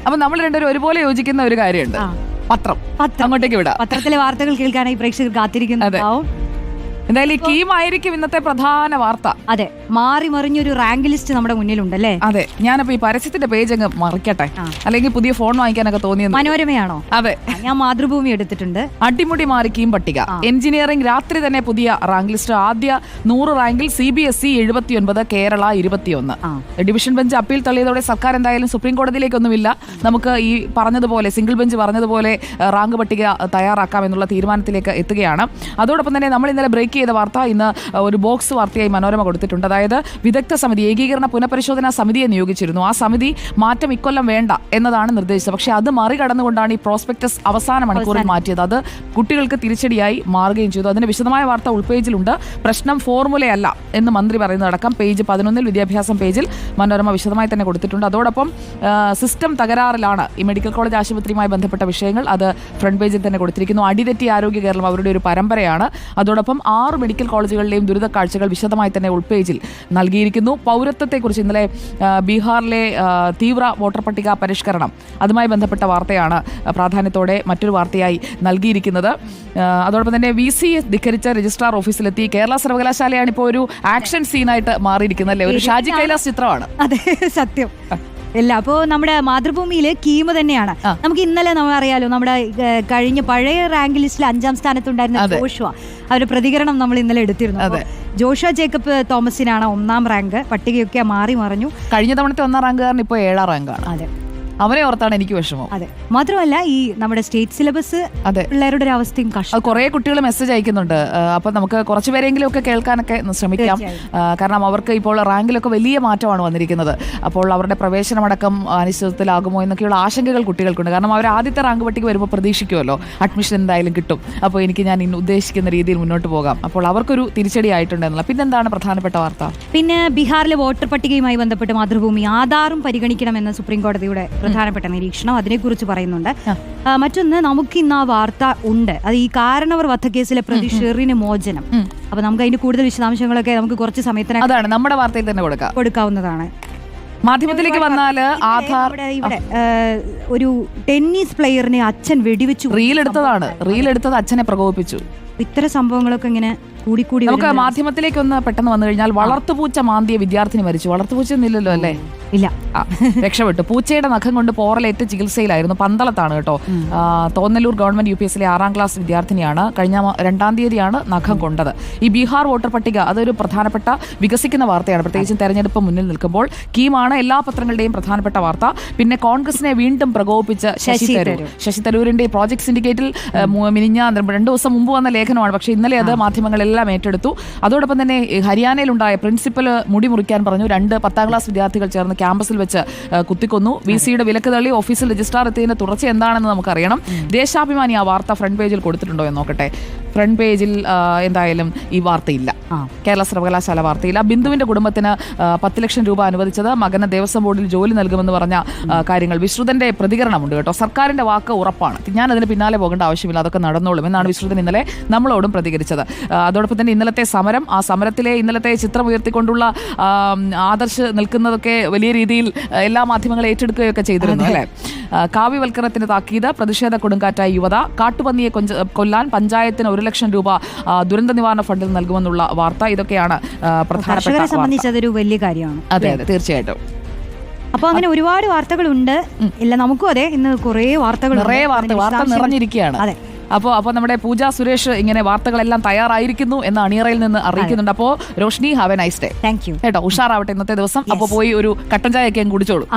അപ്പൊ നമ്മൾ രണ്ടുപേരും ഒരുപോലെ യോജിക്കുന്ന ഒരു കാര്യമുണ്ട്, പത്രം. അങ്ങോട്ടേക്ക് വിടാം. പത്രത്തിലെ വാർത്തകൾ കേൾക്കാനായി പ്രേക്ഷകർ കാത്തിരിക്കുന്നതാവും. എന്തായാലും ഈ കീമായിരിക്കും ഇന്നത്തെ പ്രധാന വാർത്ത. അതെ, മാറി മറിഞ്ഞൊരു റാങ്ക് ലിസ്റ്റ് നമ്മുടെ മുന്നിലുണ്ടല്ലേ? അതെ, ഞാനപ്പോ ഈ പരസ്യത്തിന്റെ പേജ് അങ്ങ് മറിക്കട്ടെ, അല്ലെങ്കിൽ പുതിയ ഫോൺ വാങ്ങിക്കാനൊക്കെ തോന്നിയത്. മനോരമയാണോ? അതെ, ഞാൻ മാതൃഭൂമി എടുത്തിട്ടുണ്ട്. അടിമുടി മാറി കീം പട്ടിക. എഞ്ചിനീയറിംഗ് രാത്രി തന്നെ പുതിയ റാങ്ക് ലിസ്റ്റ്. ആദ്യ 100 റാങ്കിൽ CBSE 79, Kerala 21. Division bench appeal തള്ളിയതോടെ സർക്കാർ എന്തായാലും സുപ്രീം കോടതിയിലേക്കൊന്നുമില്ല, നമുക്ക് ഈ പറഞ്ഞതുപോലെ സിംഗിൾ ബെഞ്ച് പറഞ്ഞതുപോലെ റാങ്ക് പട്ടിക തയ്യാറാക്കാം എന്നുള്ള തീരുമാനത്തിലേക്ക് എത്തുകയാണ്. അതോടൊപ്പം തന്നെ നമ്മൾ ഇന്നലെ ബ്രേക്ക് ചെയ്ത വാർത്ത ഇന്ന് ഒരു ബോക്സ് വാർത്തയായി മനോരമ കൊടുത്തിട്ടുണ്ട്. അതായത് വിദഗ്ധ സമിതി, ഏകീകരണ പുനഃപരിശോധനാ സമിതിയെ നിയോഗിച്ചിരുന്നു. ആ സമിതി മാറ്റം ഇക്കൊല്ലം വേണ്ട എന്നതാണ് നിർദ്ദേശിച്ചത്. പക്ഷേ അത് മറികടന്നുകൊണ്ടാണ് ഈ പ്രോസ്പെക്ടസ് അവസാന മണിക്കൂറിൽ മാറ്റിയത്. അത് കുട്ടികൾക്ക് തിരിച്ചടിയായി മാറുകയും ചെയ്തു. അതിന്റെ വിശദമായ വാർത്ത ഉൾപേജിലുണ്ട്. പ്രശ്നം ഫോർമുലയല്ല എന്ന് മന്ത്രി പറയുന്നതടക്കം പേജ് 11 വിദ്യാഭ്യാസം പേജിൽ മനോരമ വിശദമായി തന്നെ കൊടുത്തിട്ടുണ്ട്. അതോടൊപ്പം സിസ്റ്റം തകരാറിലാണ് ഈ മെഡിക്കൽ കോളേജ് ആശുപത്രിയുമായി ബന്ധപ്പെട്ട വിഷയങ്ങൾ, അത് ഫ്രണ്ട് പേജിൽ തന്നെ കൊടുത്തിരിക്കുന്നു. അടിതെറ്റി ആരോഗ്യ കേരളം അവരുടെ ഒരു പരമ്പരയാണ്. അതോടൊപ്പം 6 മെഡിക്കൽ കോളേജുകളിലെയും ദുരിത കാഴ്ചകൾ വിശദമായി തന്നെ ഉൾപേജിൽ നൽകിയിരിക്കുന്നു. പൗരത്വത്തെക്കുറിച്ച് ഇന്നലെ ബീഹാറിലെ തീവ്ര വോട്ടർ പട്ടിക പരിഷ്കരണം, അതുമായി ബന്ധപ്പെട്ട വാർത്തയാണ് പ്രാധാന്യത്തോടെ മറ്റൊരു വാർത്തയായി നൽകിയിരിക്കുന്നത്. അതോടൊപ്പം തന്നെ VCS ധിക്കരിച്ച രജിസ്ട്രാർ ഓഫീസിലെത്തി. കേരള സർവകലാശാലയാണ് ഇപ്പോൾ ഒരു ആക്ഷൻ സീനായിട്ട് മാറിയിരിക്കുന്നത് അല്ലേ? ഒരു ഷാജി കൈലാസ് ചിത്രമാണ്. അതെ, സത്യം. അല്ല, അപ്പോ നമ്മുടെ മാതൃഭൂമിയില് കീമ് തന്നെയാണ്. നമുക്ക് ഇന്നലെ നമ്മൾ അറിയാലോ, നമ്മുടെ കഴിഞ്ഞ പഴയ റാങ്ക് ലിസ്റ്റിൽ 5ാം സ്ഥാനത്തുണ്ടായിരുന്ന ജോഷുവ, അവരുടെ പ്രതികരണം നമ്മൾ ഇന്നലെ എടുത്തിരുന്നു. ജോഷുവ ജേക്കബ് തോമസിനാണ് 1ാം റാങ്ക്. പട്ടികയൊക്കെ മാറി മറിഞ്ഞു. കഴിഞ്ഞ തവണത്തെ 1ാം റാങ്കുകാരൻ ഇപ്പോൾ 7ാം റാങ്കാണ്. അതെ, അവനെ ഓർത്താണ് എനിക്ക് വിഷമം. അതെ, മാത്രമല്ല ഈ നമ്മുടെ സ്റ്റേറ്റ് സിലബസ് പിള്ളേരുടെ ഒരു അവസ്ഥയും കഷ്ടം. കുറെ കുട്ടികൾ മെസ്സേജ് അയക്കുന്നുണ്ട്. അപ്പൊ നമുക്ക് കുറച്ച് പേരെങ്കിലും ഒക്കെ കേൾക്കാനൊക്കെ ശ്രമിക്കാം. കാരണം അവർക്ക് ഇപ്പോൾ റാങ്കിലൊക്കെ വലിയ മാറ്റമാണ് വന്നിരിക്കുന്നത്. അപ്പോൾ അവരുടെ പ്രവേശനമടക്കം അനിശ്ചിതത്വത്തിലാകുമോ എന്നൊക്കെയുള്ള ആശങ്കകൾ കുട്ടികൾക്കുണ്ട്. കാരണം അവർ ആദ്യത്തെ റാങ്ക് പട്ടിക വരുമ്പോൾ പ്രതീക്ഷിക്കുമല്ലോ അഡ്മിഷൻ എന്തായാലും കിട്ടും, അപ്പോൾ എനിക്ക് ഞാൻ ഇന്ന് ഉദ്ദേശിക്കുന്ന രീതിയിൽ മുന്നോട്ട് പോകാം. അപ്പോൾ അവർക്കൊരു തിരിച്ചടി ആയിട്ടുണ്ടെന്നുള്ള. പിന്നെന്താണ് പ്രധാനപ്പെട്ട വാർത്ത? പിന്നെ ബീഹാറിലെ വോട്ടർ പട്ടികയുമായി ബന്ധപ്പെട്ട് മാതൃഭൂമി ആധാറും പരിഗണിക്കണമെന്ന് സുപ്രീം കോടതിയുടെ പ്രധാനപ്പെട്ട നിരീക്ഷണം, അതിനെക്കുറിച്ച് പറയുന്നുണ്ട്. മറ്റൊന്ന്, നമുക്ക് ഇന്ന് ആ വാർത്ത ഉണ്ട്, അത് ഈ കാരണവർ വധക്കേസിലെ പ്രതി ഷെറിന് മോചനം. അപ്പൊ നമുക്ക് അതിന്റെ കൂടുതൽ വിശദാംശങ്ങളൊക്കെ നമുക്ക് കുറച്ച് സമയത്തിന് അതാണ് നമ്മുടെ വാർത്തയിൽ തന്നെ കൊടുക്കാവുന്നതാണ്. മാധ്യമത്തിലേക്ക് വന്നാൽ ആധാർ ഇവിടെ ഒരു ടെന്നീസ് പ്ലെയറിനെ അച്ഛൻ വെടിവെച്ചു. റീലെടുത്തത് അച്ഛനെ പ്രകോപിപ്പിച്ചു. ഇത്തരം സംഭവങ്ങളൊക്കെ ഇങ്ങനെ കൂടിക്കൂടി നമുക്ക് മാധ്യമത്തിലേക്ക് ഒന്ന് പെട്ടെന്ന് വന്നു കഴിഞ്ഞാൽ വളർത്തുപൂച്ച മാന്തിയ വിദ്യാർത്ഥിനി മരിച്ചു. വളർത്തുപൂച്ച ഒന്നുമില്ലല്ലോ അല്ലേ? ഇല്ല, രക്ഷപ്പെട്ടു. പൂച്ചയുടെ നഖം കൊണ്ട് പോറലേറ്റ് ചികിത്സയിലായിരുന്നു. പന്തളത്താണ് കേട്ടോ. തോന്നലൂർ ഗവൺമെന്റ് UPSC 6ാം ക്ലാസ് വിദ്യാർത്ഥിനിയാണ്. കഴിഞ്ഞ 2ാം തീയതിയാണ് നഖം കൊണ്ടത്. ഈ ബീഹാർ വോട്ടർ പട്ടിക അതൊരു പ്രധാനപ്പെട്ട വികസിക്കുന്ന വാർത്തയാണ്, പ്രത്യേകിച്ചും തെരഞ്ഞെടുപ്പ് മുന്നിൽ നിൽക്കുമ്പോൾ. കീമാണ് എല്ലാ പത്രങ്ങളുടെയും പ്രധാനപ്പെട്ട വാർത്ത. പിന്നെ കോൺഗ്രസിനെ വീണ്ടും പ്രകോപിപ്പിച്ച് ശശി തരൂരിന്റെ പ്രോജക്ട് സിൻഡിക്കേറ്റിൽ മിനിഞ്ഞ 2 ദിവസം മുമ്പ് വന്ന ലേഖനമാണ്. പക്ഷേ ഇന്നലെ അത് മാധ്യമങ്ങളെല്ലാം ഏറ്റെടുത്തു. അതോടൊപ്പം തന്നെ ഹരിയാനയിലുണ്ടായ പ്രിൻസിപ്പൽ മുടി മുറിക്കാൻ പറഞ്ഞു. 2 10ാം ക്ലാസ് വിദ്യാർത്ഥികൾ ചേർന്ന് ക്യാമ്പസിൽ വെച്ച് കുത്തിക്കൊന്നു. VCയുടെ വിലക്ക് തള്ളി ഓഫീസിൽ രജിസ്ട്രാർ എത്തിയതിന്റെ തുടർച്ച എന്താണെന്ന് നമുക്കറിയണം. ദേശാഭിമാനി ആ വാർത്ത ഫ്രണ്ട് പേജിൽ കൊടുത്തിട്ടുണ്ടോ എന്ന് നോക്കട്ടെ. ഫ്രണ്ട് പേജിൽ എന്തായാലും ഈ വാർത്തയില്ല. കേരള സർവകലാശാല വാർത്തയില്ല. ബിന്ദുവിന്റെ കുടുംബത്തിന് 10 ലക്ഷം രൂപ അനുവദിച്ചത്, മകന് ദേവസ്വം ബോർഡിൽ ജോലി നൽകുമെന്ന് പറഞ്ഞ കാര്യങ്ങൾ. വിശ്രുതന്റെ പ്രതികരണമുണ്ട് കേട്ടോ. സർക്കാരിന്റെ വാക്ക് ഉറപ്പാണ്, ഞാൻ അതിന് പിന്നാലെ പോകേണ്ട ആവശ്യമില്ല, അതൊക്കെ നടന്നോളും എന്നാണ് വിശ്രുതൻ ഇന്നലെ നമ്മളോടും പ്രതികരിച്ചത്. അതോടൊപ്പം തന്നെ ഇന്നലത്തെ സമരം, ആ സമരത്തിലെ ഇന്നലത്തെ ചിത്രം ഉയർത്തിക്കൊണ്ടുള്ള ആദർശ് നിൽക്കുന്നതൊക്കെ വലിയ രീതിയിൽ എല്ലാ മാധ്യമങ്ങളും ഏറ്റെടുക്കുകയൊക്കെ ചെയ്തിരുന്നു അല്ലേ? കാവ്യവൽക്കരണത്തിന് താക്കീത്, പ്രതിഷേധ കൊടുങ്കാറ്റായി യുവത, കാട്ടുപന്നിയെ കൊല്ലാൻ പഞ്ചായത്തിന് 1 ലക്ഷം രൂപ ദുരന്ത നിവാരണ ഫണ്ടിൽ നൽകുമെന്നുള്ള വാർത്ത. ഇതൊക്കെയാണ് പ്രധാനപ്പെട്ട സംബന്ധിച്ചതൊരു വലിയ കാര്യമാണ്. അതെ അതെ, തീർച്ചയായിട്ടും. അപ്പൊ അങ്ങനെ ഒരുപാട് വാർത്തകളുണ്ട്. ഇല്ല, നമുക്കും അതെ, ഇന്ന് കുറേ വാർത്തകൾ നിറഞ്ഞിരിക്കുകയാണ്. അതെ, അപ്പോൾ നമ്മുടെ പൂജ സുരേഷ് ഇങ്ങനെ വാർത്തകളെല്ലാം തയ്യാറായിരിക്കുന്നു എന്ന് അണിയറയിൽ നിന്ന് അറിയിക്കുന്നുണ്ട്. അപ്പോൾ Roshni, have A nice day. Thank you കേട്ടോ. ഉഷാറാവട്ടെ ഇന്നത്തെ ദിവസം. അപ്പോൾ പോയി ഒരു കട്ടൻ ചായ ഒക്കെ കുടിച്ചോളൂ.